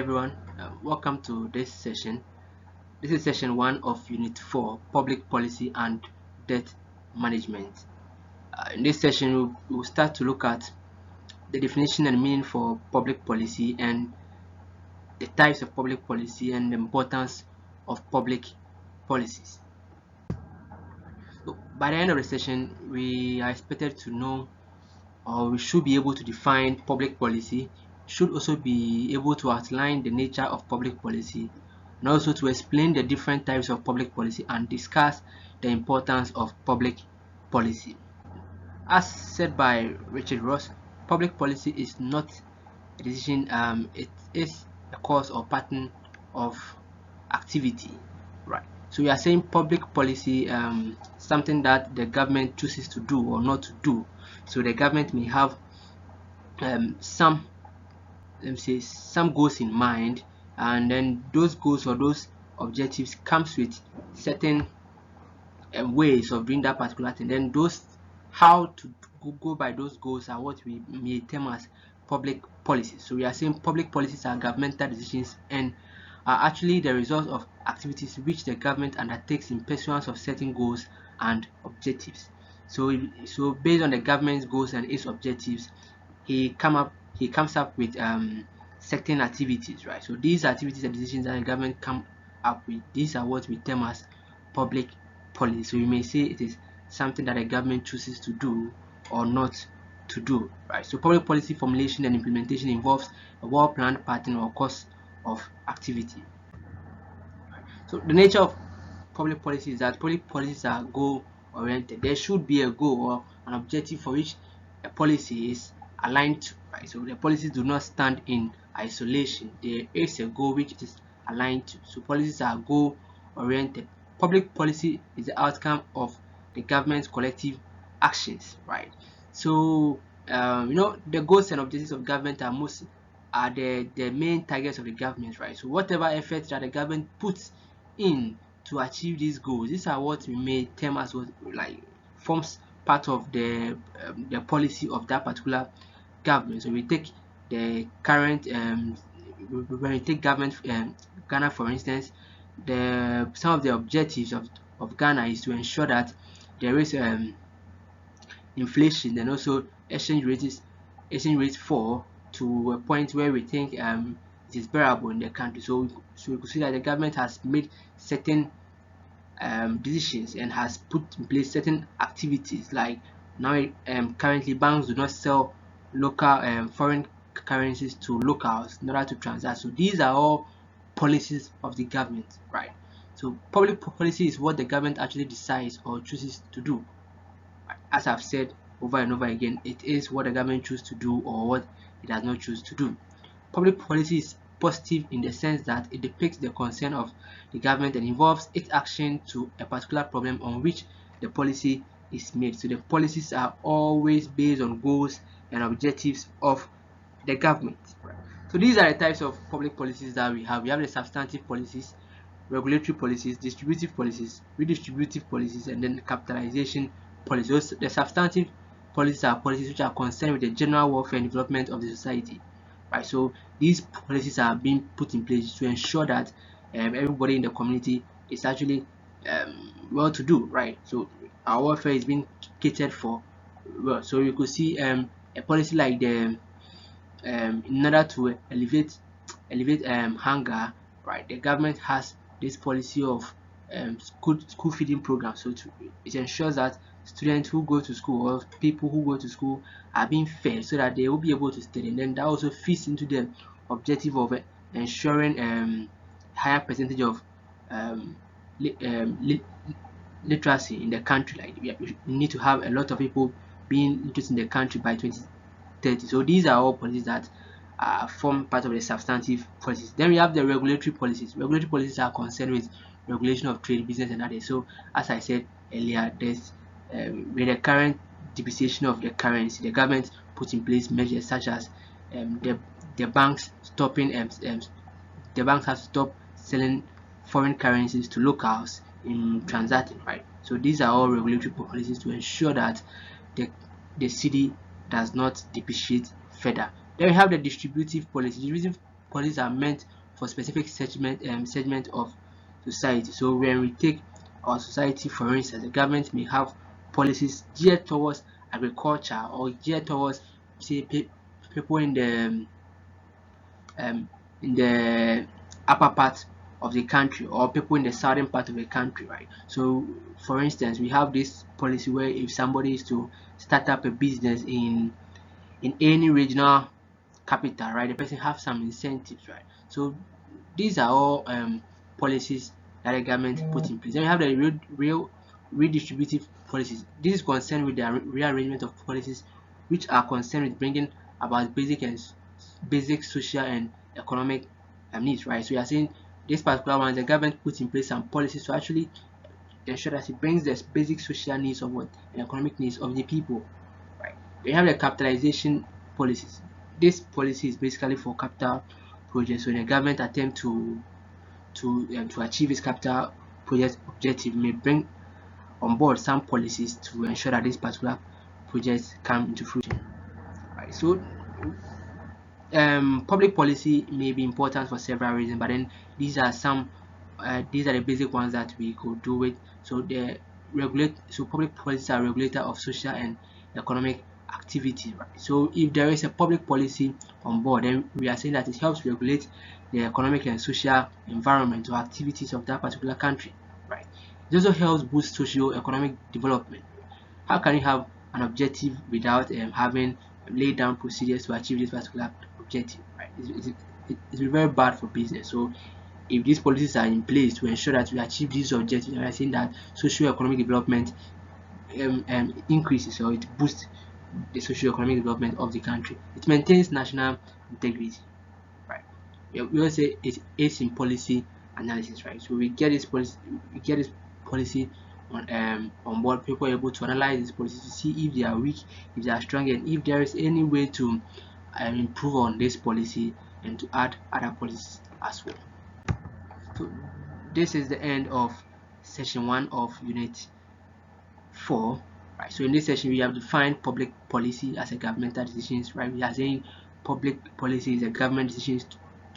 everyone, welcome to this session. This is session 1 of Unit 4, Public Policy and Debt Management. In this session, we'll start to look at the definition and meaning for public policy and the types of public policy and the importance of public policies. So by the end of the session, we are expected to know, or we should be able to define public policy, should also be able to outline the nature of public policy, and also to explain the different types of public policy and discuss the importance of public policy. As said by Richard Ross, public policy is not a decision, it is a course or pattern of activity, right? So we are saying public policy, something that the government chooses to do or not to do. So the government may have some, let me say, some goals in mind, and then those goals or those objectives comes with certain ways of doing that particular thing. Then those how to go by those goals are what we may term as public policies. So we are saying public policies are governmental decisions and are actually the result of activities which the government undertakes in pursuance of certain goals and objectives. So based on the government's goals and its objectives, he comes up with certain activities, right? So these activities and decisions that the government come up with, these are what we term as public policy. So you may say it is something that the government chooses to do or not to do, right? So public policy formulation and implementation involves a well-planned pattern or course of activity. So the nature of public policy is that public policies are goal oriented. There should be a goal or an objective for which a policy is aligned to, right? So the policies do not stand in isolation. There is a goal which it is aligned to. So policies are goal oriented. Public policy is the outcome of the government's collective actions, right? So the goals and objectives of government are the main targets of the government, right? So whatever efforts that the government puts in to achieve these goals, these are what we may term as what like forms part of the policy of that particular government. So we take the current when we take government Ghana, for instance, some of the objectives of Ghana is to ensure that there is inflation and also exchange rates fall to a point where we think it is bearable in the country. So we could see that the government has made certain decisions and has put in place certain activities, like now currently banks do not sell local foreign currencies to locals in order to transact. So these are all policies of the government, right? So public policy is what the government actually decides or chooses to do. As I've said over and over again, it is what the government chooses to do or what it does not choose to do. Public policy is positive in the sense that it depicts the concern of the government and involves its action to a particular problem on which the policy is made. So the policies are always based on goals and objectives of the government. So these are the types of public policies that we have. We have the substantive policies, regulatory policies, distributive policies, redistributive policies, and then capitalization policies. The substantive policies are policies which are concerned with the general welfare and development of the society, right? So these policies are being put in place to ensure that everybody in the community is actually well to do, right? So our welfare is being catered for well. So you could see a policy like the in order to elevate hunger, right? The government has this policy of school feeding program. So it ensures that students who go to school or people who go to school are being fed so that they will be able to study, and then that also fits into the objective of ensuring higher percentage of literacy in the country. Like we need to have a lot of people being interested in the country by 2030. So these are all policies that form part of the substantive policies. Then we have the regulatory policies. Regulatory policies are concerned with regulation of trade, business, and others. So as I said earlier, there's with the current depreciation of the currency, the government put in place measures such as the banks stopping the banks have to stop selling foreign currencies to locals in transacting, right? So these are all regulatory policies to ensure that the city does not depreciate further. Then we have the distributive policy. Distributive policies are meant for specific segment of society. So when we take our society, for instance, the government may have policies geared towards agriculture or geared towards, say, people um, in the upper part of the country, or people in the southern part of the country, right? So for instance, we have this policy where if somebody is to start up a business in any regional capital, right, the person have some incentives, right? So these are all policies that the government put in place. Then we have the real redistributive policies. This is concerned with the rearrangement of policies which are concerned with bringing about basic social and economic needs, right? So you are saying this particular one, the government puts in place some policies to actually ensure that it brings the basic social needs of what and economic needs of the people, right? We have the capitalization policies. This policy is basically for capital projects. So the government attempt to achieve its capital project objective may bring on board some policies to ensure that these particular projects come into fruition. Right. So public policy may be important for several reasons, but then these are some these are the basic ones that we could do with. So public policies are regulator of social and economic activity, right? So if there is a public policy on board, then we are saying that it helps regulate the economic and social environment or activities of that particular country, right? It also helps boost socio-economic development. How can you have an objective without having laid down procedures to achieve this particular objective, right? It's very bad for business. So if these policies are in place to ensure that we achieve these objectives, and I think that socio-economic development increases, or it boosts the socio-economic development of the country. It maintains national integrity, right? We also say it aids in policy analysis, right? So we get this policy on board. People are able to analyze this policy to see if they are weak, if they are strong, and if there is any way to improve on this policy and to add other policies as well. So this is the end of session 1 of unit 4, right? So in this session we have defined public policy as a governmental decisions, right? We are saying public policy is a government decisions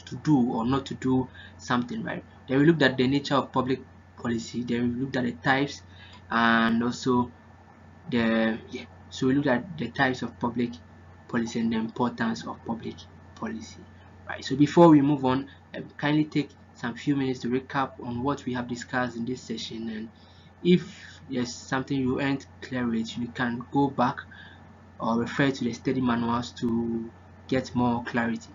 to do or not to do something, right? Then we looked at the nature of public policy, then we looked at the types, and also so we looked at the types of public policy and the importance of public policy, right? So before we move on, kindly take some few minutes to recap on what we have discussed in this session, and if there's something you aren't clear with, you can go back or refer to the study manuals to get more clarity.